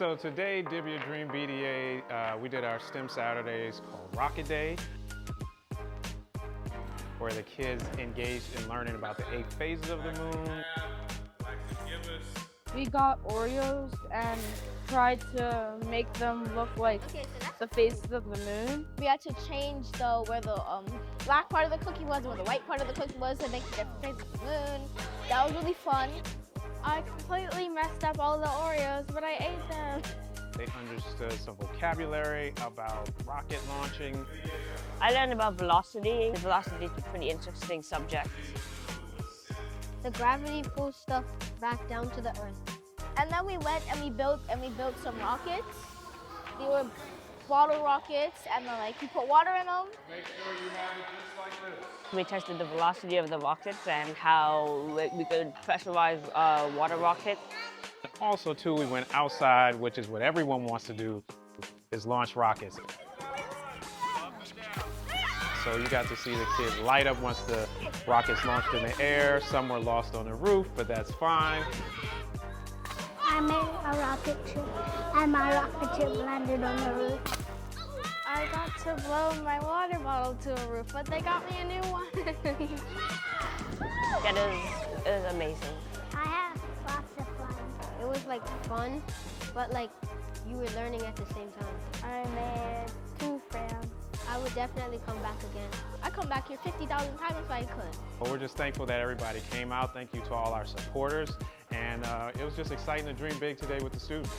So today, Dibia Dream BDA, we did our STEM Saturdays called Rocket Day, where the kids engaged in learning about the 8 phases of the moon. We got Oreos and tried to make them look like the faces of the moon. We had to change where the black part of the cookie was and where the white part of the cookie was to make the different faces of the moon. That was really fun. I completely messed up all the Oreos, but I ate them. They understood some vocabulary about rocket launching. I learned about velocity. Velocity is a pretty interesting subject. The gravity pulls stuff back down to the earth. And then we went and we built some rockets. They were bottle rockets, and then you put water in them. Make sure you have it just like this. We tested the velocity of the rockets and how we could pressurize water rockets. Also, too, we went outside, which is what everyone wants to do, is launch rockets. So you got to see the kids light up once the rockets launched in the air. Some were lost on the roof, but that's fine. I made a rocket ship, and my rocket ship landed on the roof. I got to blow my water bottle to a roof, but they got me a new one. It is amazing. I had lots of fun. It was fun, but you were learning at the same time. I made 2 friends. I would definitely come back again. I'd come back here 50,000 times if I could. Well, we're just thankful that everybody came out. Thank you to all our supporters. And it was just exciting to dream big today with the students.